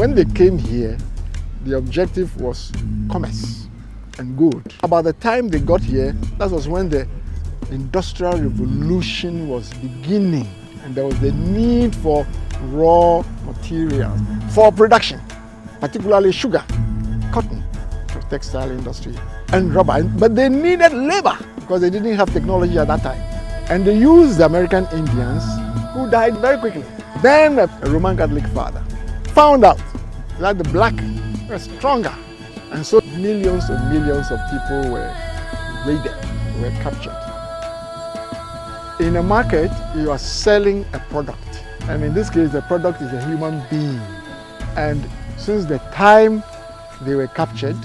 When they came here, the objective was commerce and good. About the time they got here, that was when the Industrial Revolution was beginning, and there was the need for raw materials for production, particularly sugar, cotton, for textile industry, and rubber. But they needed labor because they didn't have technology at that time. And they used the American Indians, who died very quickly. Then a Roman Catholic father found out that the black were stronger, and so millions and millions of people were raided, were captured. In a market, you are selling a product, and in this case, the product is a human being. And since the time they were captured,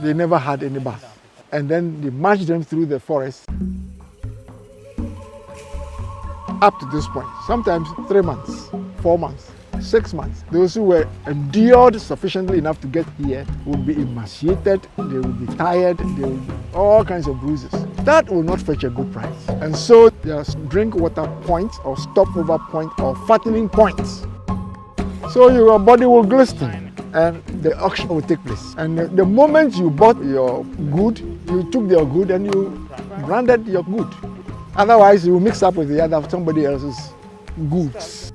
they never had any bath. And then they marched them through the forest up to this point, sometimes 3 months, 4 months, 6 months. Those who were endured sufficiently enough to get here would be emaciated, they would be tired, there would be all kinds of bruises. That will not fetch a good price. And so there's drink water points or stopover point or fattening points. So your body will glisten and the auction will take place. And the moment you bought your good, you took your good and you branded your good. Otherwise, you will mix up with the other somebody else's goods.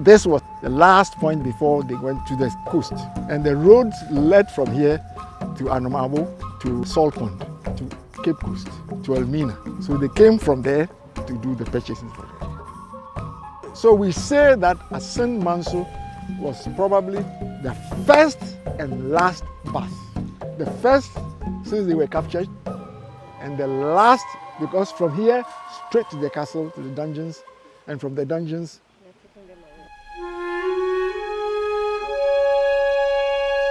This was the last point before they went to the coast. And the roads led from here to Anamabo, to Salt Pond, to Cape Coast, to Elmina. So they came from there to do the purchasing for them. So we say that Assin Manso was probably the first and last bus. The first since they were captured, and the last because from here straight to the castle, to the dungeons, and from the dungeons.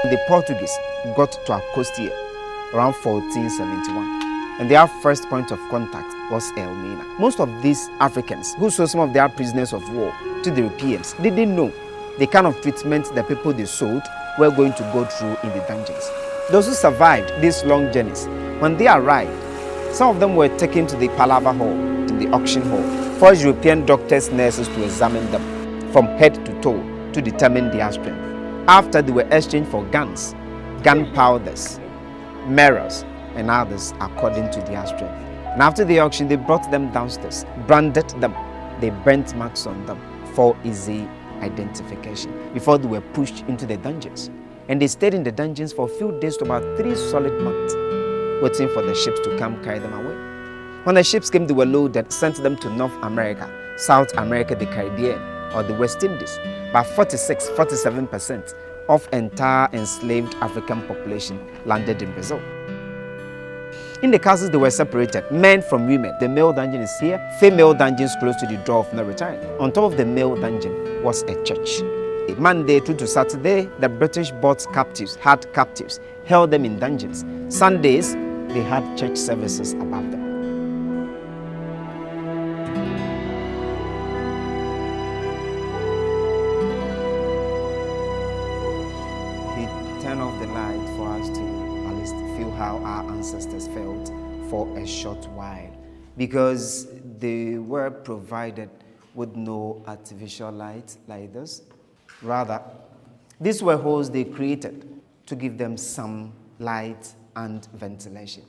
The Portuguese got to our coast here around 1471, and their first point of contact was Elmina. Most of these Africans who sold some of their prisoners of war to the Europeans, they didn't know the kind of treatment the people they sold were going to go through in the dungeons. Those who survived these long journeys, when they arrived, some of them were taken to the Palaver Hall, to the auction hall, for European doctors, nurses to examine them from head to toe to determine their strength. After they were exchanged for guns, gunpowders, mirrors, and others according to their strength. And after the auction, they brought them downstairs, branded them, they burnt marks on them for easy identification before they were pushed into the dungeons. And they stayed in the dungeons for a few days to about 3 solid months, waiting for the ships to come carry them away. When the ships came, they were loaded, sent them to North America, South America, the Caribbean, or the West Indies. But 47% of entire enslaved African population landed in Brazil. In the castles, they were separated, men from women. The male dungeon is here, female dungeons close to the door of no return. On top of the male dungeon was a church. Monday through to Saturday, the British bought captives, had captives, held them in dungeons. Sundays, they had church services above them. He turned off the light for us to at least feel how our ancestors felt for a short while, because they were provided with no artificial light like this. Rather, these were holes they created to give them some light and ventilation.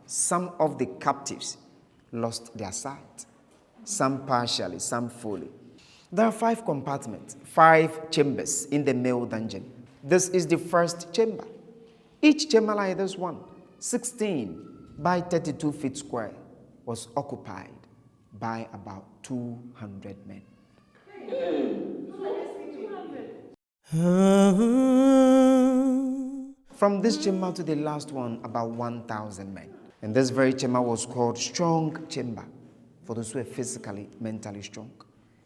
Some of the captives lost their sight, some partially, some fully. There are 5 compartments, 5 chambers in the male dungeon. This is the first chamber. Each chamber like this one, 16 by 32 feet square, was occupied by about 200 men. From this chamber to the last one, about 1,000 men. And this very chamber was called Strong Chamber for those who were physically, mentally strong.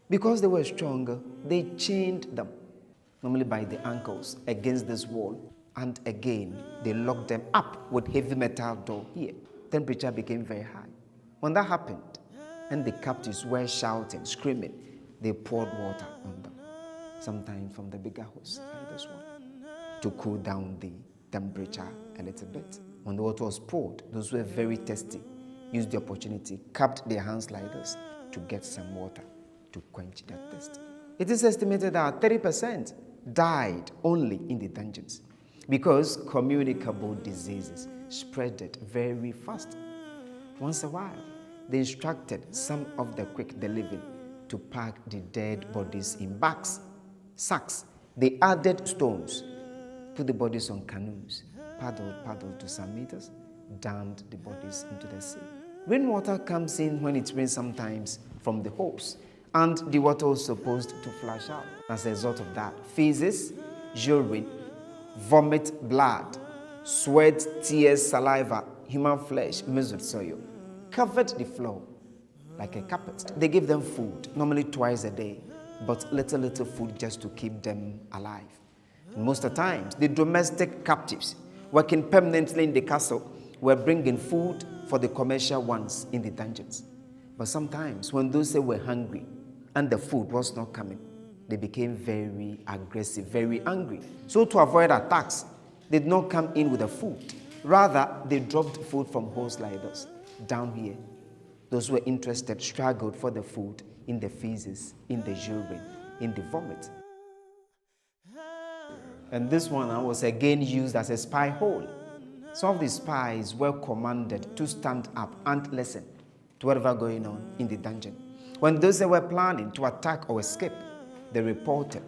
Because they were stronger, they chained them, normally by the ankles, against this wall. And again, they locked them up with heavy metal door here. Temperature became very high. When that happened, and the captives were shouting, screaming, they poured water on them, sometimes from the bigger hose, like this one, to cool down the temperature a little bit. When the water was poured, those who were very thirsty used the opportunity, cupped their hands like this to get some water to quench that thirst. It is estimated that 30% died only in the dungeons because communicable diseases spreaded very fast. Once a while, they instructed some of the quick living to pack the dead bodies in sacks. They added stones, put the bodies on canoes, paddled to some meters, dumped the bodies into the sea. Rainwater comes in when it rains sometimes from the hose, and the water was supposed to flush out. As a result of that, feces, urine, vomit, blood, sweat, tears, saliva, human flesh mixed with soil covered the floor like a carpet. They gave them food, normally twice a day, but little food just to keep them alive. And most of the times, the domestic captives working permanently in the castle were bringing food for the commercial ones in the dungeons. But sometimes, when those were hungry and the food was not coming, they became very aggressive, very angry. So to avoid attacks, they did not come in with the food. Rather, they dropped food from holes like this, down here. Those who were interested struggled for the food in the feces, in the urine, in the vomit. And this one was again used as a spy hole. Some of the spies were commanded to stand up and listen to whatever going on in the dungeon. When those that were planning to attack or escape, they reported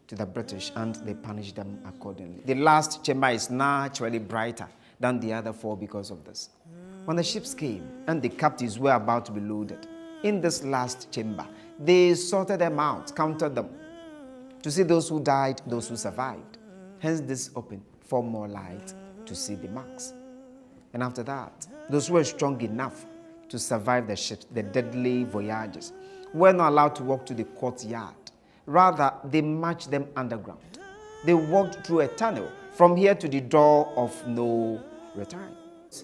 to the British and they punished them accordingly. The last chamber is naturally brighter than the other four because of this. When the ships came and the captives were about to be loaded, in this last chamber, they sorted them out, counted them, to see those who died, those who survived. Hence this opened for more light to see the marks. And after that, those who were strong enough to survive the ships, the deadly voyages, were not allowed to walk to the courtyard. Rather, they marched them underground. They walked through a tunnel from here to the door of no return.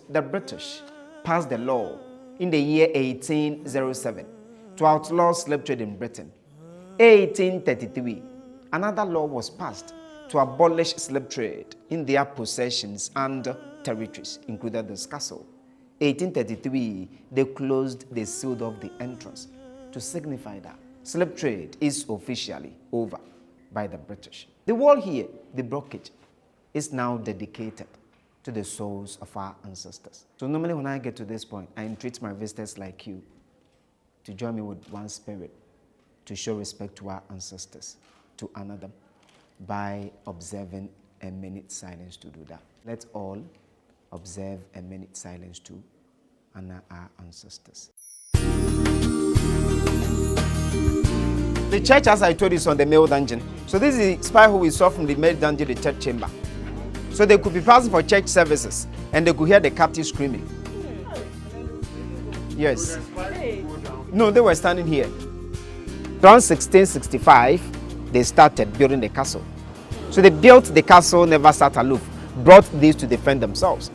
The British passed the law in the year 1807 to outlaw slave trade in Britain. 1833, another law was passed to abolish slave trade in their possessions and territories, including this castle. 1833, they closed, they sealed off the entrance to signify that slave trade is officially over by the British. The wall here, the blockage, is now dedicated to the souls of our ancestors. So normally when I get to this point, I entreat my visitors like you to join me with one spirit to show respect to our ancestors, to honor them, by observing a minute silence to do that. Let's all observe a minute silence to honor our ancestors. The church, as I told you, is on the male dungeon. So this is the spy hole we saw from the male dungeon, the third chamber. So they could be passing for church services and they could hear the captive screaming. Yes. No, they were standing here. Around 1665, they started building the castle. So they built the castle, never sat aloof, brought these to defend themselves.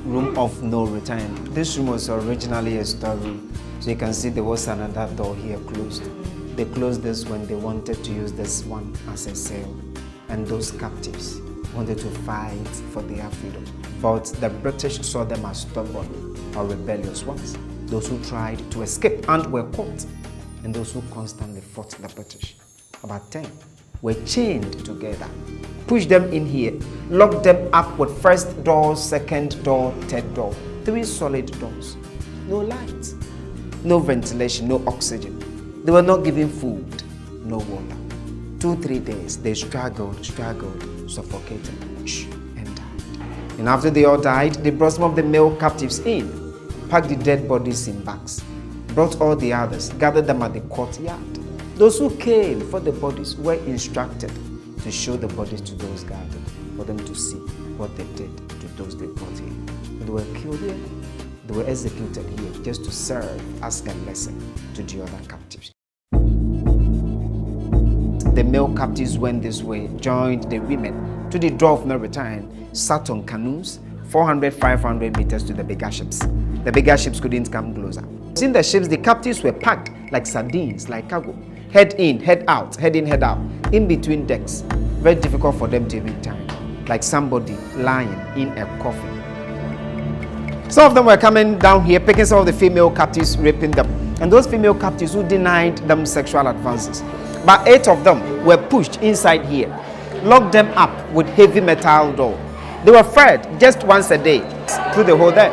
Room of no return. This room was originally a storeroom. So you can see there was another door here closed. They closed this when they wanted to use this one as a cell. And those captives wanted to fight for their freedom. But the British saw them as stubborn or rebellious ones. Those who tried to escape and were caught. And those who constantly fought the British. About 10 were chained together. Pushed them in here. Locked them up with first door, second door, third door. 3 solid doors. No lights. No ventilation, no oxygen. They were not given food, no water. 2-3 days, they struggled, suffocated, and died. And after they all died, they brought some of the male captives in, packed the dead bodies in bags, brought all the others, gathered them at the courtyard. Those who came for the bodies were instructed to show the bodies to those gathered, for them to see what they did to those they brought here. They were killed here. They were executed here just to serve as a lesson to the other captives. The male captives went this way, joined the women to the door of no return, sat on canoes, 400-500 meters to the bigger ships. The bigger ships couldn't come closer. In the ships, the captives were packed like sardines, like cargo. Head in, head out, head in, head out, in between decks. Very difficult for them to even turn, like somebody lying in a coffin. Some of them were coming down here, picking some of the female captives, raping them. And those female captives who denied them sexual advances but 8 of them were pushed inside here, locked them up with heavy metal door. They were fed just once a day through the whole day.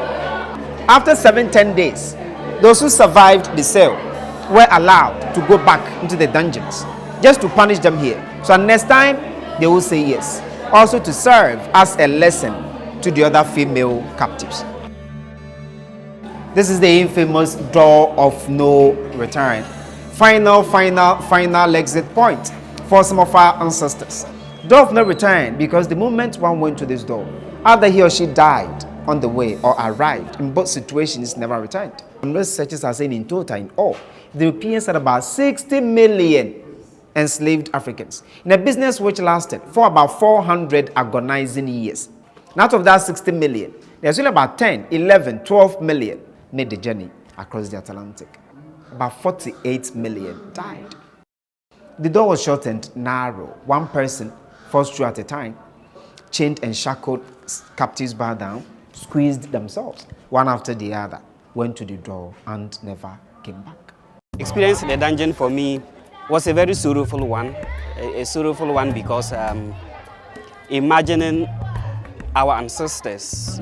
After 7-10 days, those who survived the cell were allowed to go back into the dungeons just to punish them here. So next time they will say yes. Also to serve as a lesson to the other female captives. This is the infamous door of no return. Final exit point for some of our ancestors. Door of no return, because the moment one went to this door, either he or she died on the way or arrived, in both situations never returned. And researchers are saying in total, in all, the Europeans had about 60 million enslaved Africans in a business which lasted for about 400 agonizing years. And out of that 60 million, there's only about 10, 11, 12 million made the journey across the Atlantic. About 48 million died. The door was short and narrow. One person forced through at a time, chained and shackled captives bow down, squeezed themselves, one after the other, went to the door and never came back. Experience in the dungeon for me was a very sorrowful one. A sorrowful one because imagining our ancestors,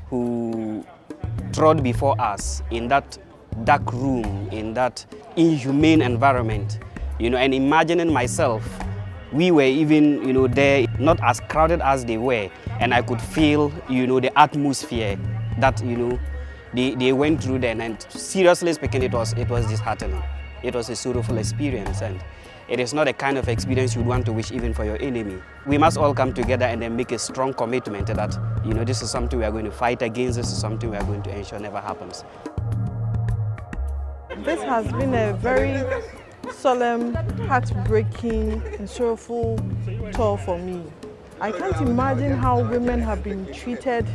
who trod before us in that dark room, in that inhumane environment, and imagining myself, we were even, there, not as crowded as they were, and I could feel, the atmosphere that, they went through then. And seriously speaking, it was disheartening. It was a sorrowful experience, and it is not a kind of experience you'd want to wish even for your enemy. We must all come together and then make a strong commitment that, this is something we are going to fight against, this is something we are going to ensure never happens. This has been a very solemn, heartbreaking and sorrowful tour for me. I can't imagine how women have been treated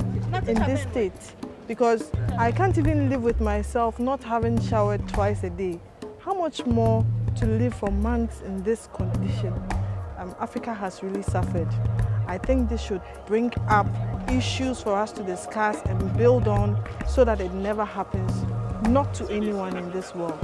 in this state, because I can't even live with myself not having showered twice a day. How much more to live for months in this condition? Africa has really suffered. I think this should bring up issues for us to discuss and build on so that it never happens, not to anyone in this world.